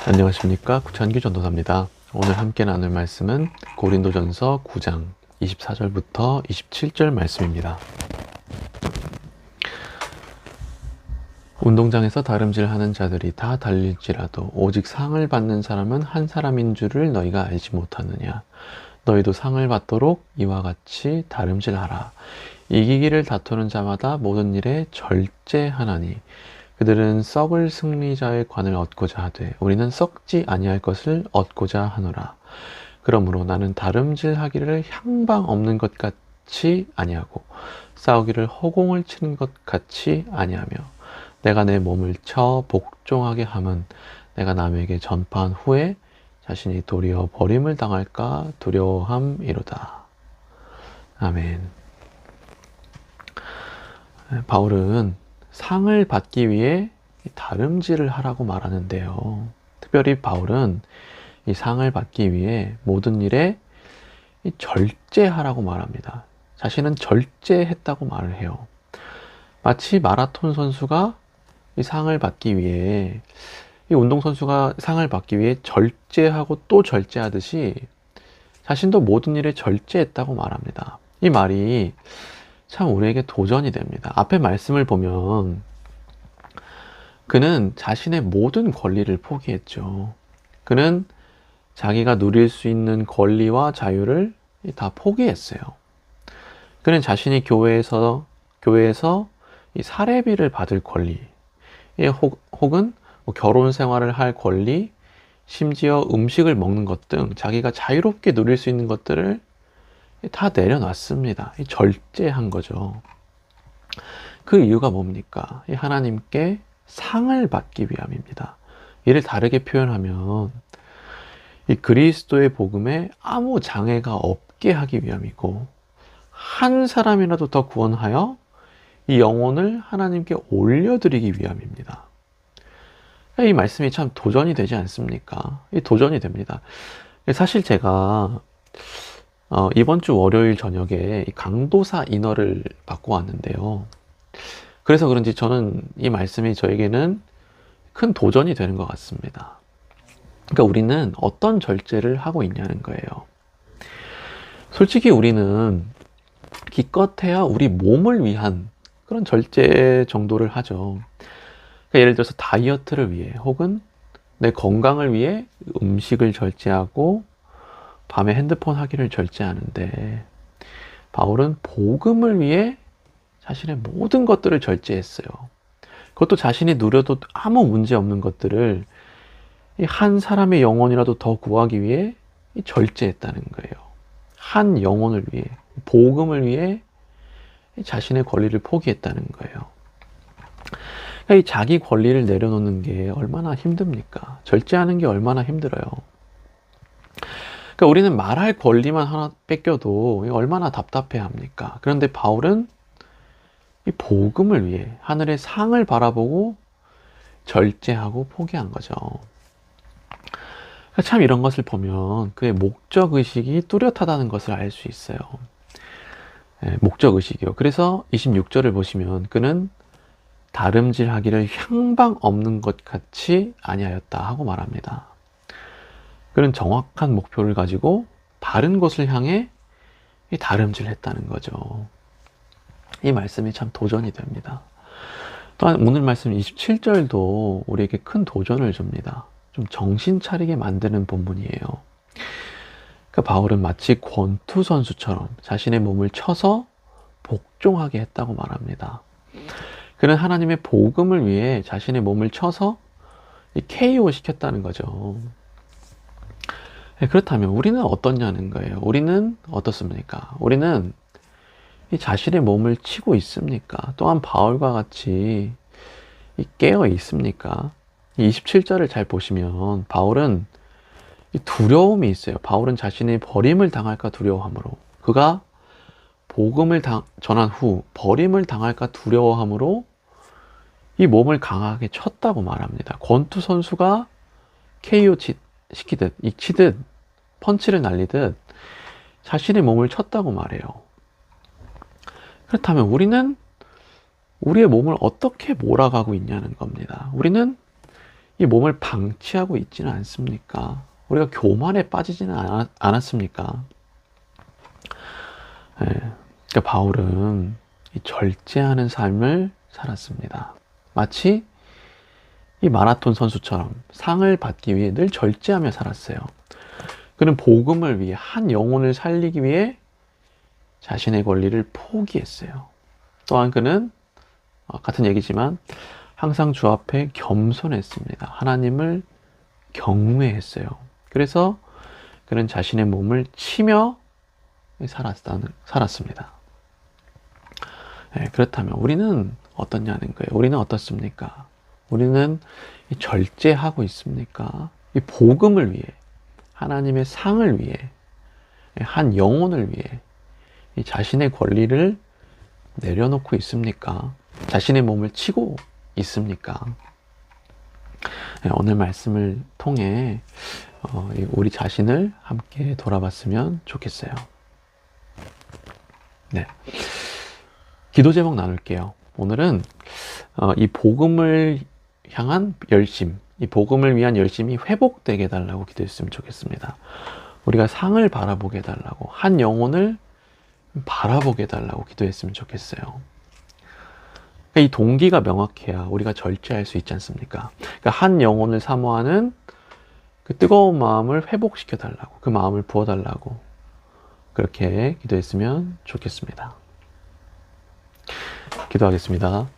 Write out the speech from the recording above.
안녕하십니까, 구찬기 전도사입니다. 오늘 함께 나눌 말씀은 고린도전서 9장 24절부터 27절 말씀입니다. 운동장에서 다름질하는 자들이 다 달릴지라도 오직 상을 받는 사람은 한 사람인 줄을 너희가 알지 못하느냐. 너희도 상을 받도록 이와 같이 다름질하라. 이기기를 다투는 자마다 모든 일에 절제하나니 그들은 썩을 승리자의 관을 얻고자 하되 우리는 썩지 아니할 것을 얻고자 하노라. 그러므로 나는 다름질하기를 향방 없는 것 같이 아니하고 싸우기를 허공을 치는 것 같이 아니하며 내가 내 몸을 쳐 복종하게 함은 내가 남에게 전파한 후에 자신이 도리어 버림을 당할까 두려워함이로다. 아멘. 바울은 상을 받기 위해 다름질을 하라고 말하는데요. 특별히 바울은 이 상을 받기 위해 모든 일에 절제하라고 말합니다. 자신은 절제했다고 말을 해요. 마치 마라톤 선수가 이 상을 받기 위해, 이 운동선수가 상을 받기 위해 절제하고 또 절제하듯이 자신도 모든 일에 절제했다고 말합니다. 이 말이 참 우리에게 도전이 됩니다. 앞에 말씀을 보면 그는 자신의 모든 권리를 포기했죠. 그는 자기가 누릴 수 있는 권리와 자유를 다 포기했어요. 그는 자신이 교회에서 이 사례비를 받을 권리, 혹은 결혼 생활을 할 권리, 심지어 음식을 먹는 것 등 자기가 자유롭게 누릴 수 있는 것들을 다 내려놨습니다. 절제한 거죠. 그 이유가 뭡니까? 하나님께 상을 받기 위함입니다. 이를 다르게 표현하면 이 그리스도의 복음에 아무 장애가 없게 하기 위함이고 한 사람이라도 더 구원하여 이 영혼을 하나님께 올려드리기 위함입니다. 이 말씀이 참 도전이 되지 않습니까? 이 도전이 됩니다. 사실 제가 이번 주 월요일 저녁에 강도사 인허를 받고 왔는데요. 그래서 그런지 저는 이 말씀이 저에게는 큰 도전이 되는 것 같습니다. 그러니까 우리는 어떤 절제를 하고 있냐는 거예요. 솔직히 우리는 기껏해야 우리 몸을 위한 그런 절제 정도를 하죠. 그러니까 예를 들어서 다이어트를 위해 혹은 내 건강을 위해 음식을 절제하고 밤에 핸드폰 하기를 절제하는데 바울은 복음을 위해 자신의 모든 것들을 절제했어요. 그것도 자신이 누려도 아무 문제 없는 것들을 한 사람의 영혼이라도 더 구하기 위해 절제했다는 거예요. 한 영혼을 위해, 복음을 위해 자신의 권리를 포기했다는 거예요. 이 자기 권리를 내려놓는 게 얼마나 힘듭니까? 절제하는 게 얼마나 힘들어요. 그러니까 우리는 말할 권리만 하나 뺏겨도 얼마나 답답해 합니까? 그런데 바울은 이 복음을 위해 하늘의 상을 바라보고 절제하고 포기한 거죠. 그러니까 참 이런 것을 보면 그의 목적의식이 뚜렷하다는 것을 알 수 있어요. 목적의식이요. 그래서 26절을 보시면 그는 다름질하기를 향방 없는 것 같이 아니하였다 하고 말합니다. 그는 정확한 목표를 가지고 바른 곳을 향해 다름질했다는 거죠. 이 말씀이 참 도전이 됩니다. 또한 오늘 말씀 27절도 우리에게 큰 도전을 줍니다. 좀 정신 차리게 만드는 본문이에요. 그러니까 바울은 마치 권투 선수처럼 자신의 몸을 쳐서 복종하게 했다고 말합니다. 그는 하나님의 복음을 위해 자신의 몸을 쳐서 KO 시켰다는 거죠. 그렇다면 우리는 어떻냐는 거예요. 우리는 어떻습니까? 우리는 자신의 몸을 치고 있습니까? 또한 바울과 같이 깨어 있습니까? 27절을 잘 보시면 바울은 두려움이 있어요. 바울은 자신의 버림을 당할까 두려워함으로, 그가 복음을 전한 후 버림을 당할까 두려워함으로 이 몸을 강하게 쳤다고 말합니다. 권투 선수가 KO 시키듯, 치듯, 펀치를 날리듯 자신의 몸을 쳤다고 말해요. 그렇다면 우리는 우리의 몸을 어떻게 몰아가고 있냐는 겁니다. 우리는 이 몸을 방치하고 있지는 않습니까? 우리가 교만에 빠지지는 않았습니까? 예, 그러니까 바울은 이 절제하는 삶을 살았습니다. 마치 이 마라톤 선수처럼 상을 받기 위해 늘 절제하며 살았어요. 그는 복음을 위해 한 영혼을 살리기 위해 자신의 권리를 포기했어요. 또한 그는 같은 얘기지만 항상 주 앞에 겸손했습니다. 하나님을 경외했어요. 그래서 그는 자신의 몸을 치며 살았습니다. 네, 그렇다면 우리는 어떻냐는 거예요. 우리는 어떻습니까? 우리는 절제하고 있습니까? 이 복음을 위해, 하나님의 상을 위해, 한 영혼을 위해 이 자신의 권리를 내려놓고 있습니까? 자신의 몸을 치고 있습니까? 네, 오늘 말씀을 통해 우리 자신을 함께 돌아봤으면 좋겠어요. 네. 기도 제목 나눌게요. 오늘은 이 복음을 향한 열심, 이 복음을 위한 열심이 회복되게 해달라고 기도했으면 좋겠습니다. 우리가 상을 바라보게 해달라고, 한 영혼을 바라보게 해달라고 기도했으면 좋겠어요. 이 동기가 명확해야 우리가 절제할 수 있지 않습니까? 그러니까 한 영혼을 사모하는 그 뜨거운 마음을 회복시켜 달라고, 그 마음을 부어 달라고 그렇게 기도했으면 좋겠습니다. 기도하겠습니다.